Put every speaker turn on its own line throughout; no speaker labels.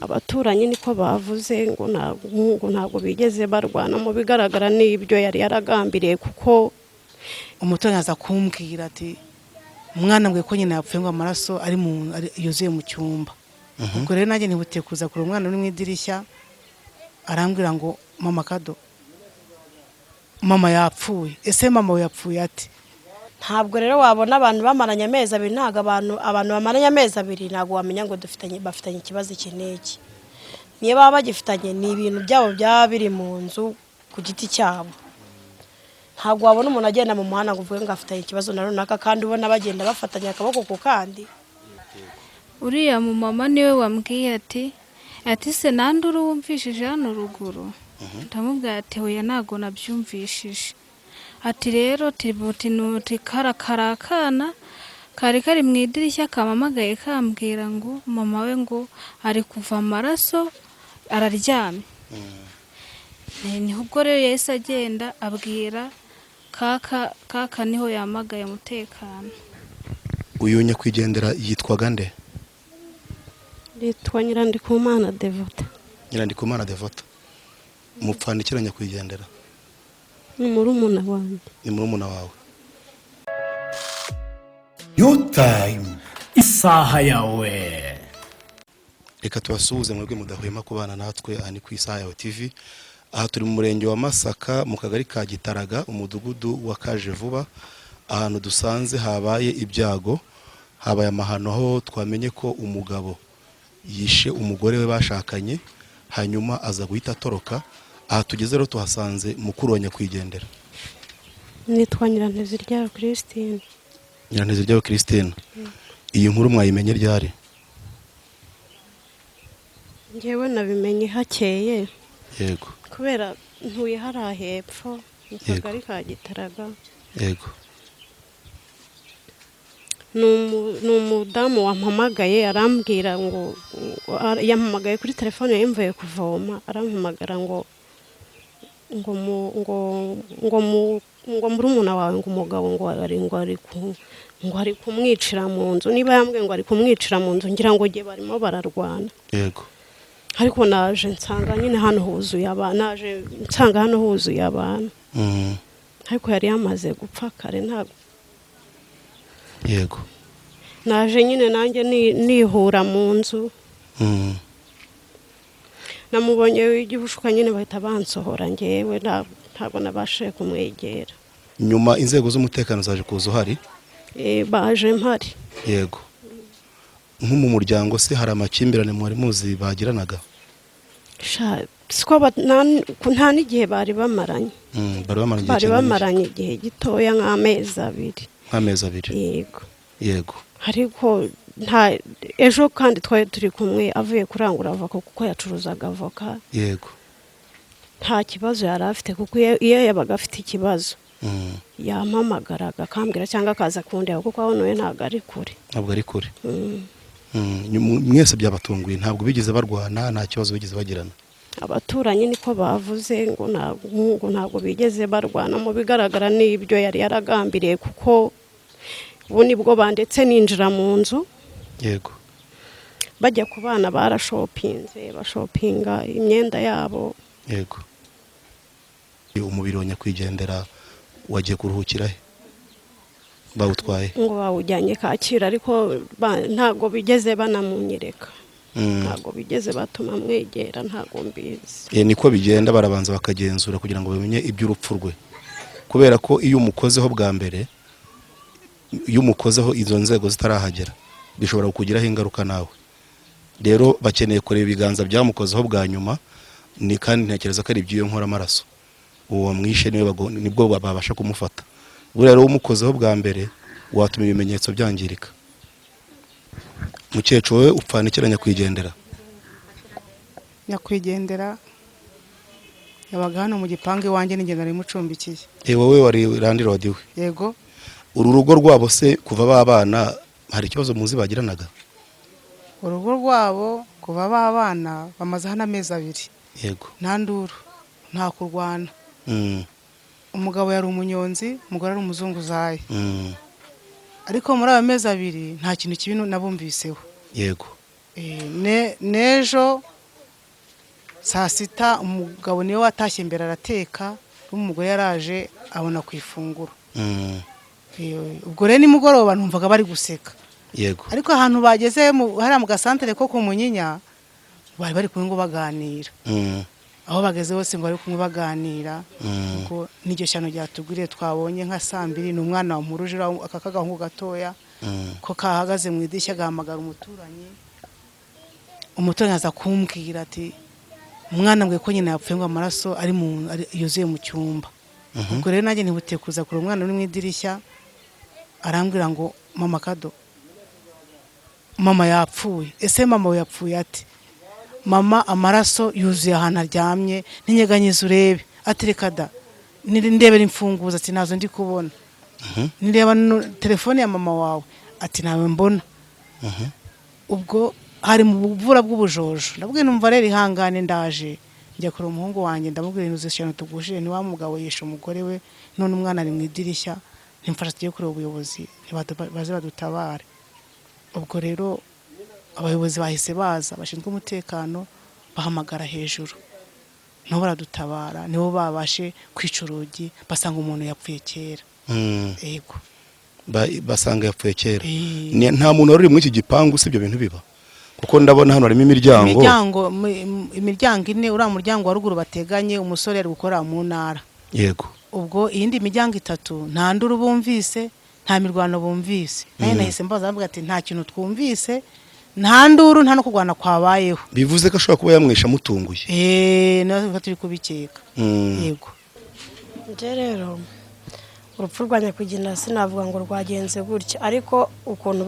Abaturanyi niko bavuze ngo ntabwo bigeze barwana, mu bigaragara n'ibyo yari yaragambiriye, kuko
umuturanyi aza kumbwira ati umwana mbwe ko nyine yapfuye ngo amaraso ari yuzuye mu cyumba. Ubwo rero nanjye ntibutiye kuza kure umwana uri mu idirishya, arambwira ngo mama Kado, mama yapfuye. Ese mama we yapfuye ati?
Ntabwo rero wabona abantu bamaranye amezi abiri, ntabwo abantu bamaranye amezi abiri ntabwo wamenya ngo bafitanye ikibazo iki n'iki. Niyo baba bagifitanye ni ibintu byabo byaba biri mu nzu ku giti cyabo. Ntabwo wabona umuntu agenda mu muhanda ngo uvuge ngo afitanye ikibazo na runaka kandi ubona bagenda bafatanya akaboko ku kandi.
Uriya mu mama niwe wambwiye ati se nande urumvishije hano ruguru? Ndamubwira ati hoya ntago nabyumvishije. Ati rero tibuti karakana kari mu idirishya kamamagaye kambwira ngo mama we ngo ari kuva amaraso araryamye. Niho ubwo rero yahise agenda abwira kaka niho yamagaye umutekano.
Uyu nyakwigendera yitwaga nde?
Yitwa Nyirandikumana Devota.
Nyirandikumana Devota. Umupfandikira nyakwigendera?
Ni murumuna wanjye.
Ni murumuna wawe.
Your time, isaha yawe.
Reka tubasuhuze mwebwe mudahwema kubana natwe ani ku Isaha Yawe TV. Aha turi mu murenge wa Masaka mu kagari ka Gitaraga, umudugudu wa Kaje Vuba, ahantu dusanze habaye ibyago, habaye amahano aho twamenye ko umugabo yishe umugore we bashakanye, hanyuma aza guhita atoroka. Aha tugeze rero tuhasanze mukuru wa nyakwigendera.
Nitwa Nyiranteziryayo Christine.
Nyiranteziryayo Christine. Iyi nkuru mwayimenye ryari?
Njyewe nabimenye hakeye.
Yego.
Kubera ntuye hariya hepfo mu kagari ka Gitaraga.
Yego.
Ni umudamu wampamagaye arambwira ngo yampamagaye kuri telefone yimvuye kuvoma, arampamagara ngo murumuna wawe ngo umugabo ngo ari kumwicira mu nzu. Niba yambwiye ngo ari kumwicira mu nzu ngira ngo giye barimo bararwana.
Yego.
Ariko naje nsanga nyine hano huzuye abantu, ariko yari yamaze gupfa kare. Ntabwo.
Yego.
Naje nyine nanjye nihura mu nzu. Namubonye w'igihushuka nyine bahita bansohora, njyewe ntabwo nabashe kumwegera.
Nyuma inzego z'umutekano zaje kuza uhari?
Baje mpari.
Yego. Nko mu muryango se hari amakimbirane mwari muzi bagiranaga?
Nta n'igihe bari bamaranye. Bari bamaranye igihe gitoya nk'amezi abiri.
Nk'amezi abiri?
Yego.
Yego.
Ariko ejo kandi twari turi kumwe avuye kurangura avoka kuko yacuruzaga avoka.
Yego.
Nta kibazo yari afite kuko iyo yabaga afite ikibazo yampamagaraga akambwira cyangwa akaza kundeba kuko aho ntuye ntabwo ari kure.
Ntabwo ari kure. Mwese byabatunguye, ntabwo bigeze barwana, nta kibazo bigeze bagirana?
Abaturanyi niko bavuze ngo ntabwo bigeze barwana, mu bigaragara n'ibyo yari yaragambiriye, kuko ubu nibwo bandetse ninjira mu nzu.
Yego.
Bajya ku bana barashopinze, bashopinga imyenda yabo.
Yego. Umubiri wa nyakwigendera wagiye kuruhukira he? Bawutwaye? Ngo
bawujyanye Kacyiru, ariko ntabwo bigeze banamunyereka. Ntabwo bigeze batuma mwegera, ntabwo mbizi.
Niko bigenda, barabanza bakagenzura kugira ngo bamenye iby'urupfu rwe, kubera ko iyo umukozeho bwa mbere, iyo umukozeho izo nzego zitarahagera bishobora kukugiraho ingaruka nawe. Rero bakeneye kureba ibiganza byamukozeho bwa nyuma, ni kandi ntekereza ko ari iby'iyo nkora amaraso. Uwo mwishe nibwo babasha kumufata. Buriya rero umukozeho bwa mbere watuma ibimenyetso byangirika. Mukecuru we upfanikira nyakwigendera?
Nyakwigendera yabaga hano mu gipangu iwanjye n'ingendo ari mucumbikiye.
Wowe wari landlord we?
Yego.
Uru rugo rwabo se kuva babana hari ikibazo muzi bagiranaga?
Urugo rwabo kuva babana bamaze hano amezi abiri.
Yego.
Nta nduru, nta kurwana. Umugabo yari umunyonzi, umugore ari umuzunguzayi. Ariko muri aya mezi abiri nta kintu kibi nabumviseho.
Yego.
Nejo saa sita umugabo niwe watashye imbere arateka, umugore yaraje abona ku ifunguro. Ubwo rero nimugoroba numvaga bari guseka.
Yego.
Ariko ahantu bageze hariya mu gasantere ko ku Munyinya bari kumwe ngo baganira. Aho bageze hose ngo bari kumwe baganira. Ubwo n'iryo shyano ryatugwiriye twabonye nka saa 2 n'umwana wa Mpurujira aka kagahungu gatoya ko kahagaze mu idirishya gahamagara umuturanyi aza kumbwira ati umwana mbwe ko nyina yapfuye ngo amaraso yuzuye mu cyumba. Ubwo rero nanjye ntibutiye kuza kure umwana uri mu idirishya arambwira ngo mama Kado, mama yapfuye. Ese mama we yapfuye ati? Mama amaraso yuzuye ahantu aryamye, n'inyeganyiza urebe. Ati reka da ndebera imfunguzo, ati nazo ndi kubona. Nireba telefone ya mama wawe, ati nawe mbona. Ubwo hari mu buvura bw'ubujojo. Ndabwiye numva rero ihangane ndaje njya kure umuhungu wanjye ndamubwira inuze cyane tugujije ni wa mugabo yishe umugore we, none umwana ari mu idirishya, ntimfasha tugiye kure ubuyobozi baze badutabare. Ubwo rero abayobozi bahise baza, bashinzwe umutekano bahamagara hejuru, nabo baradutabara, nibo babashe kwica urugi basanga umuntu yapfuye kera. Yego.
Basanga yapfuye kera. Nta muntu uri muri iki gipangu usibyo bintu biba, kuko ndabona hano harimo imiryango
4 uriya muryango wa ruguru bateganye, umusore ari gukora mu ntara.
Yego.
Ubwo iyindi miryango 3 nta nduru bumvise, nta mirwano bumvise. Naye nahise mbaza avuga ati nta kintu twumvise, nta nduru nta no kugwana kwabayeho.
Bivuze ko ashobora kuba yamwisha mutunguye.
Nawe turi kubikeka. Yego.
Nje rero urupfu rwa nyakwigendera sinavuga ngo rwagenze gutya, ariko ukuntu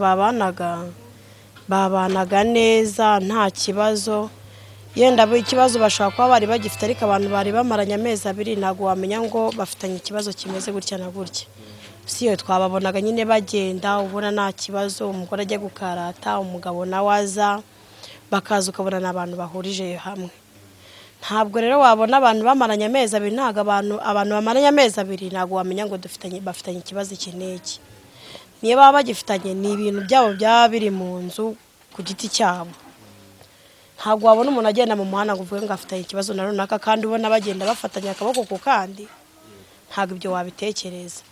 babanaga neza nta kibazo. Yenda ikibazo bashaka kuba bari bagifite, ariko abantu bari bamaranye amezi 2 ntago wamenya ngo bafitanye ikibazo kimeze gutya na gutya. Siyo twababonaga nyine bagenda ubona nta kibazo, umugore ajya gukarata, umugabo nawe aza, bakaza ukabona n'abantu bahurije hamwe. Ntabwo rero wabona abantu bamaranye amezi 2, ntago abantu bamaranye amezi 2 ntago wamenya ngo bafitanye ikibazo kineki. Niyo baba bagifitanye ni ibintu byabo byaba biri mu nzu ku giti cyabo. Ntabwo wabona umuntu agenda mu muhanda ngo uvuge ngo afitanye ikibazo na runaka kandi ubona bagenda bafatanya akaboko ku kandi. Ntabwo ibyo wabitekereza.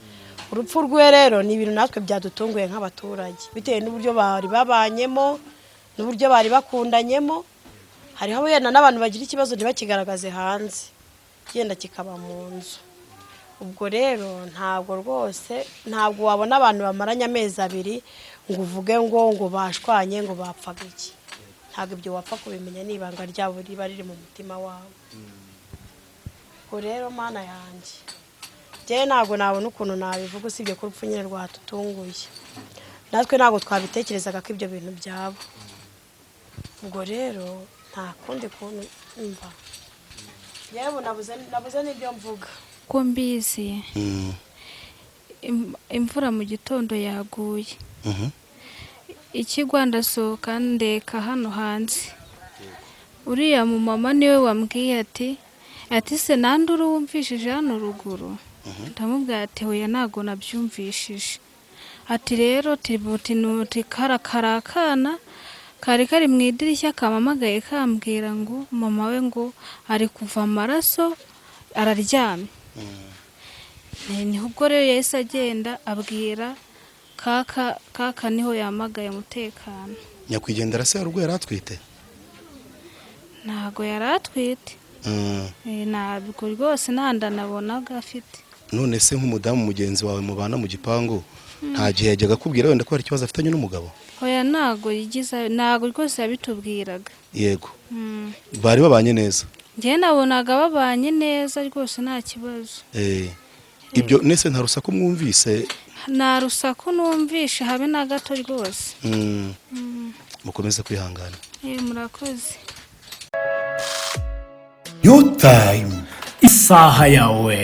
Urupfu rwe rero ni ibintu natwe byadutunguye nk'abaturage, bitewe n'uburyo bari babanyemo n'uburyo bari bakundanyemo. Hariho yenda n'abantu bagira ikibazo ntibakigaragaze hanze, yenda kikaba mu nzu. Ubwo rero ntabwo wabona abantu bamaranye amezi 2 ngo uvuge ngo bashwanye ngo bapfaga iki. Ntabwo ibyo wapfa kubimenya n'ibanga ryabo riba riri mu mutima wabo. Ubwo rero mana yanjye je ntabwo nabona ukuntu nabivuga usibye ko urupfu nyine rwatutunguye. Natwe ntabwo twabitekerezaga ko ibyo bintu byabo. Ubwo rero nta kundi kuntu imva. Yewe nabuze n'ibyo mvuga.
Ko mbizi imvura mu gitondo yaguye. Ikigwa ndasohoka ndeka hano hanze. Uriya mu mama niwe wambwiye ati se nanduru wumvishije hano ruguru. Ndamubwira ati hoya ntago nabyumvishije. Ati rero tibuti karakarakana kari mu idirishya kamamagaye kambwira ngo mama we ngo ari kuva amaraso araryamye. Niho ubwo rero yahise agenda abwira kaka niho yamagaye umutekano.
Nyakwigendera se yarugwe yaratwite?
Ntago yaratwite. Ntabwo rwose nanda nabonaga afite.
None se nk'umudamu mugenzi wawe mubana mu gipangu nta gihe yajyaga kubwira wenda ko hari ikibazo afitanye n'umugabo?
Oya ntago rwose yabitubwiraga.
Yego. Bari babanye neza?
Njye nabonaga babanye neza rwose nta kibazo.
Ibyo nese nta rusaku mwumvise?
Nta rusaku numvishe habe na gato rwose.
Mukomeze kwihangana.
Murakoze.
Your time, isaha yawe.